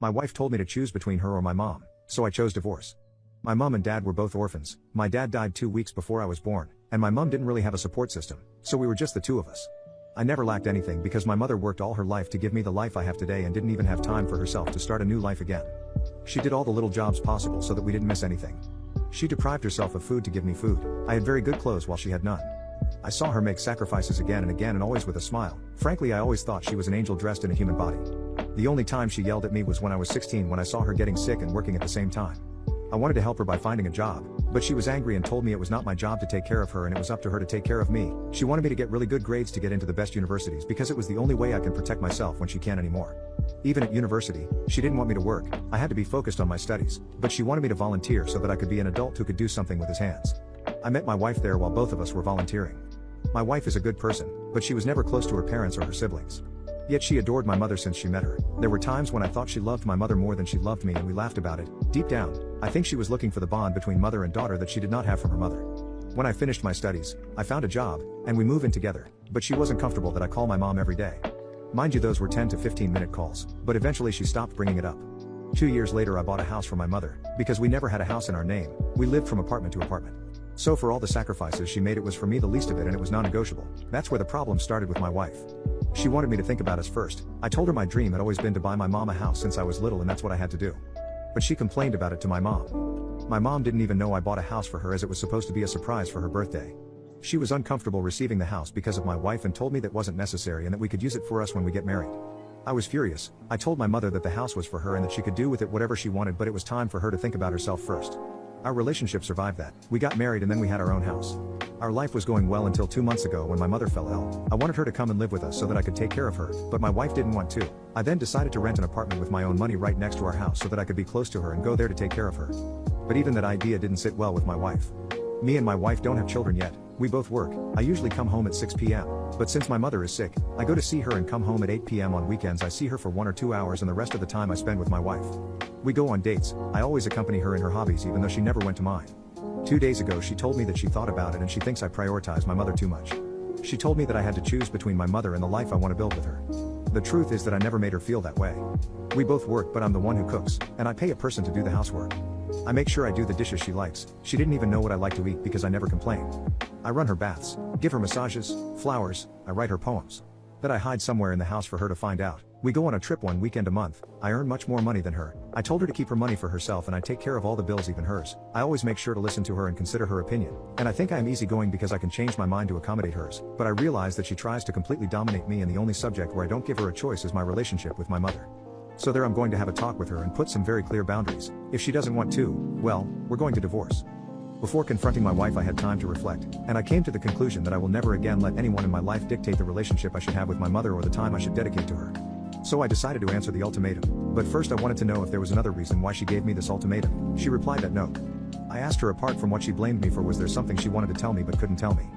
My wife told me to choose between her or my mom, so I chose divorce. My mom and dad were both orphans. My dad died 2 weeks before I was born, and my mom didn't really have a support system, so we were just the two of us. I never lacked anything because my mother worked all her life to give me the life I have today and didn't even have time for herself to start a new life again. She did all the little jobs possible so that we didn't miss anything. She deprived herself of food to give me food. I had very good clothes while she had none. I saw her make sacrifices again and always with a smile. Frankly, I always thought she was an angel dressed in a human body. The only time she yelled at me was when I was 16 when I saw her getting sick and working at the same time. I wanted to help her by finding a job, but she was angry and told me it was not my job to take care of her and it was up to her to take care of me. She wanted me to get really good grades to get into the best universities because it was the only way I can protect myself when she can't anymore. Even at university, she didn't want me to work. I had to be focused on my studies, but she wanted me to volunteer so that I could be an adult who could do something with his hands. I met my wife there while both of us were volunteering. My wife is a good person, but she was never close to her parents or her siblings. Yet she adored my mother since she met her. There were times when I thought she loved my mother more than she loved me and we laughed about it. Deep down, I think she was looking for the bond between mother and daughter that she did not have from her mother. When I finished my studies, I found a job, and we moved in together, but she wasn't comfortable that I call my mom every day. Mind you, those were 10 to 15-minute calls, but eventually she stopped bringing it up. 2 years later I bought a house for my mother, because we never had a house in our name, we lived from apartment to apartment. So for all the sacrifices she made, it was for me the least of it and it was non-negotiable. That's where the problem started with my wife. She wanted me to think about us first. I told her my dream had always been to buy my mom a house since I was little and that's what I had to do. But she complained about it to my mom. My mom didn't even know I bought a house for her as it was supposed to be a surprise for her birthday. She was uncomfortable receiving the house because of my wife and told me that wasn't necessary and that we could use it for us when we get married. I was furious. I told my mother that the house was for her and that she could do with it whatever she wanted, but it was time for her to think about herself first. Our relationship survived that. We got married and then we had our own house. Our life was going well until 2 months ago when my mother fell ill. I wanted her to come and live with us so that I could take care of her, but my wife didn't want to. I then decided to rent an apartment with my own money right next to our house so that I could be close to her and go there to take care of her. But even that idea didn't sit well with my wife. Me and my wife don't have children yet. We both work. I usually come home at 6 p.m. But since my mother is sick, I go to see her and come home at 8 p.m. On weekends I see her for 1 or 2 hours and the rest of the time I spend with my wife. We go on dates. I always accompany her in her hobbies even though she never went to mine. 2 days ago she told me that she thought about it and she thinks I prioritize my mother too much. She told me that I had to choose between my mother and the life I want to build with her. The truth is that I never made her feel that way. We both work, but I'm the one who cooks, and I pay a person to do the housework. I make sure I do the dishes she likes. She didn't even know what I like to eat because I never complain. I run her baths, give her massages, flowers, I write her poems. That I hide somewhere in the house for her to find out. We go on a trip 1 weekend a month. I earn much more money than her. I told her to keep her money for herself and I take care of all the bills, even hers. I always make sure to listen to her and consider her opinion. And I think I am easygoing because I can change my mind to accommodate hers. But I realize that she tries to completely dominate me and the only subject where I don't give her a choice is my relationship with my mother. So there I'm going to have a talk with her and put some very clear boundaries. If she doesn't want to, well, we're going to divorce. Before confronting my wife I had time to reflect, and I came to the conclusion that I will never again let anyone in my life dictate the relationship I should have with my mother or the time I should dedicate to her. So I decided to answer the ultimatum. But first I wanted to know if there was another reason why she gave me this ultimatum. She replied that no. I asked her, apart from what she blamed me for, was there something she wanted to tell me but couldn't tell me?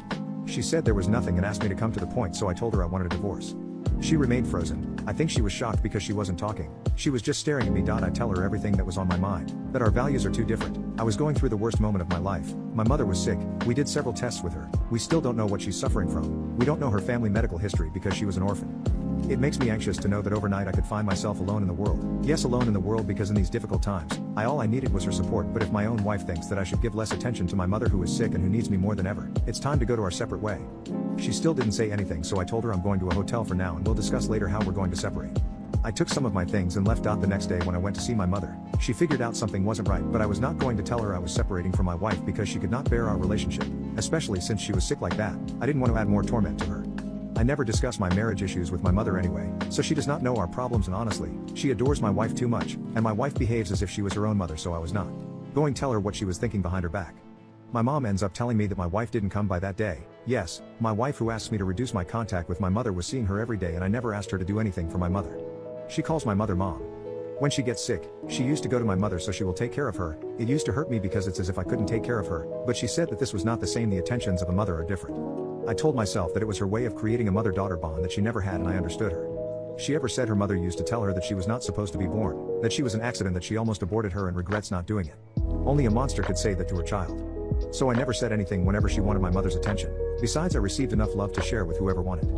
She said there was nothing and asked me to come to the point, so I told her I wanted a divorce. She remained frozen. I think she was shocked because she wasn't talking. She was just staring at me. I tell her everything that was on my mind, that our values are too different. I was going through the worst moment of my life. My mother was sick. We did several tests with her. We still don't know what she's suffering from. We don't know her family medical history because she was an orphan. It makes me anxious to know that overnight I could find myself alone in the world. Yes, alone in the world, because in these difficult times, all I needed was her support. But if my own wife thinks that I should give less attention to my mother who is sick and who needs me more than ever, it's time to go to our separate way. She still didn't say anything, so I told her I'm going to a hotel for now and we'll discuss later how we're going to separate. I took some of my things and left. The next day when I went to see my mother, she figured out something wasn't right, but I was not going to tell her I was separating from my wife because she could not bear our relationship, especially since she was sick like that. I didn't want to add more torment to her. I never discuss my marriage issues with my mother anyway, so she does not know our problems, and honestly, she adores my wife too much, and my wife behaves as if she was her own mother, so I was not going to tell her what she was thinking behind her back. My mom ends up telling me that my wife didn't come by that day. Yes, my wife, who asked me to reduce my contact with my mother, was seeing her every day and I never asked her to do anything for my mother. She calls my mother mom. When she gets sick, she used to go to my mother so she will take care of her. It used to hurt me because it's as if I couldn't take care of her, but she said that this was not the same. The attentions of a mother are different. I told myself that it was her way of creating a mother-daughter bond that she never had, and I understood her. She ever said her mother used to tell her that she was not supposed to be born, that she was an accident, that she almost aborted her and regrets not doing it. Only a monster could say that to her child. So I never said anything whenever she wanted my mother's attention. Besides, I received enough love to share with whoever wanted.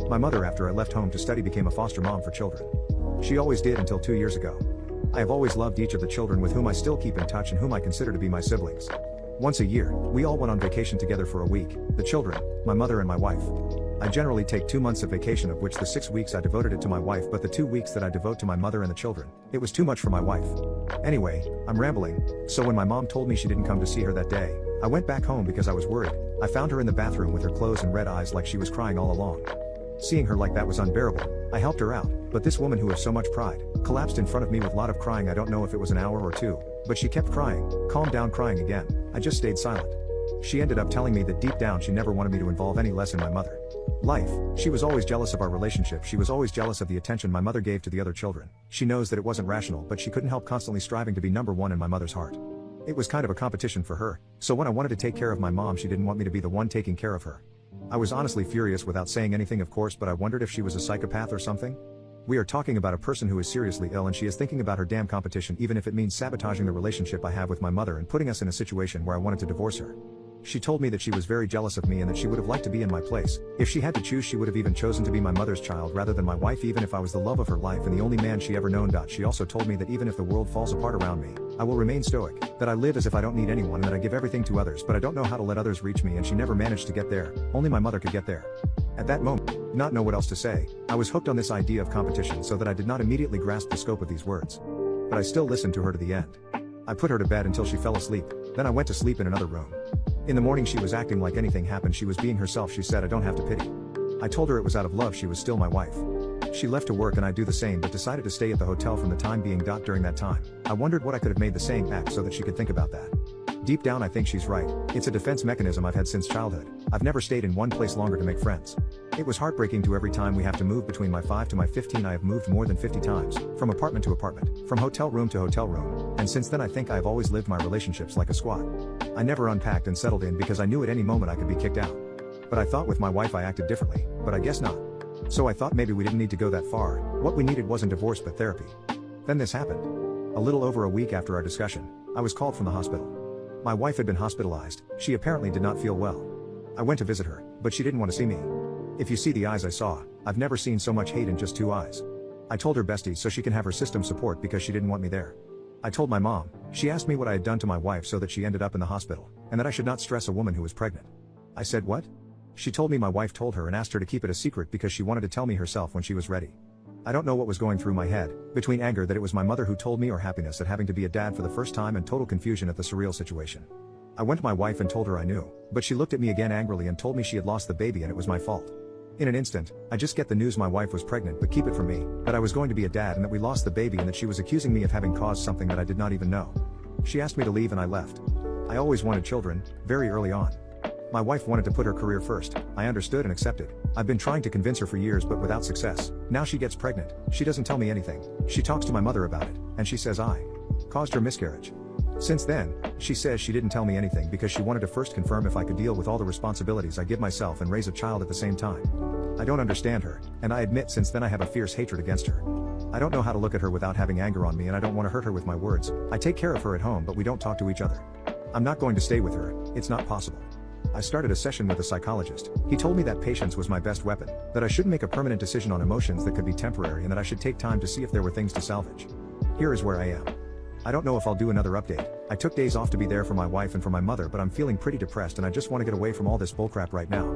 My mother, after I left home to study, became a foster mom for children. She always did until 2 years ago. I have always loved each of the children with whom I still keep in touch and whom I consider to be my siblings. Once a year, we all went on vacation together for a week, the children, my mother and my wife. I generally take 2 months of vacation, of which the 6 weeks I devoted it to my wife, but the 2 weeks that I devote to my mother and the children, it was too much for my wife. Anyway, I'm rambling. So when my mom told me she didn't come to see her that day, I went back home because I was worried. I found her in the bathroom with her clothes and red eyes like she was crying all along. Seeing her like that was unbearable. I helped her out, but this woman who has so much pride, collapsed in front of me with a lot of crying. I don't know if it was an hour or two, but she kept crying, calmed down, crying again. I just stayed silent. She ended up telling me that deep down she never wanted me to involve any less in my mother. Life. She was always jealous of our relationship. She was always jealous of the attention my mother gave to the other children. She knows that it wasn't rational, but she couldn't help constantly striving to be number one in my mother's heart. It was kind of a competition for her, so when I wanted to take care of my mom, she didn't want me to be the one taking care of her. I was honestly furious without saying anything, of course, but I wondered if she was a psychopath or something. We are talking about a person who is seriously ill, and she is thinking about her damn competition, even if it means sabotaging the relationship I have with my mother and putting us in a situation where I wanted to divorce her. She told me that she was very jealous of me and that she would have liked to be in my place. If she had to choose, she would have even chosen to be my mother's child rather than my wife, even if I was the love of her life and the only man she ever known. She also told me that even if the world falls apart around me, I will remain stoic, that I live as if I don't need anyone, and that I give everything to others, but I don't know how to let others reach me, and she never managed to get there. Only my mother could get there. At that moment, I did not know what else to say. I was hooked on this idea of competition so that I did not immediately grasp the scope of these words. But I still listened to her to the end. I put her to bed until she fell asleep, then I went to sleep in another room. In the morning she was acting like anything happened. She was being herself. She said, "I don't have to pity." I told her it was out of love. She was still my wife. She left to work and I do the same, but decided to stay at the hotel from the time being. During that time, I wondered what I could have made the saying act so that she could think about that. Deep down I think she's right. It's a defense mechanism I've had since childhood. I've never stayed in one place longer to make friends. It was heartbreaking to every time we have to move. Between my 5 to my 15 I have moved more than 50 times, from apartment to apartment, from hotel room to hotel room, and since then I think I've always lived my relationships like a squat. I never unpacked and settled in because I knew at any moment I could be kicked out. But I thought with my wife I acted differently, but I guess not. So I thought maybe we didn't need to go that far. What we needed wasn't divorce but therapy. Then this happened. A little over a week after our discussion, I was called from the hospital. My wife had been hospitalized. She apparently did not feel well. I went to visit her, but she didn't want to see me. If you see the eyes I saw, I've never seen so much hate in just 2 eyes. I told her bestie so she can have her system support because she didn't want me there. I told my mom. She asked me what I had done to my wife so that she ended up in the hospital, and that I should not stress a woman who was pregnant. I said what? She told me my wife told her and asked her to keep it a secret because she wanted to tell me herself when she was ready. I don't know what was going through my head, between anger that it was my mother who told me or happiness at having to be a dad for the first time and total confusion at the surreal situation. I went to my wife and told her I knew, but she looked at me again angrily and told me she had lost the baby and it was my fault. In an instant, I just get the news my wife was pregnant but keep it from me, that I was going to be a dad and that we lost the baby and that she was accusing me of having caused something that I did not even know. She asked me to leave and I left. I always wanted children, very early on. My wife wanted to put her career first. I understood and accepted. I've been trying to convince her for years but without success. Now she gets pregnant. She doesn't tell me anything. She talks to my mother about it, and she says I caused her miscarriage. Since then, she says she didn't tell me anything because she wanted to first confirm if I could deal with all the responsibilities I give myself and raise a child at the same time. I don't understand her, and I admit since then I have a fierce hatred against her. I don't know how to look at her without having anger on me, and I don't want to hurt her with my words. I take care of her at home but we don't talk to each other. I'm not going to stay with her. It's not possible. I started a session with a psychologist. He told me that patience was my best weapon, that I shouldn't make a permanent decision on emotions that could be temporary, and that I should take time to see if there were things to salvage. Here is where I am. I don't know if I'll do another update. I took days off to be there for my wife and for my mother, but I'm feeling pretty depressed and I just want to get away from all this bullcrap right now.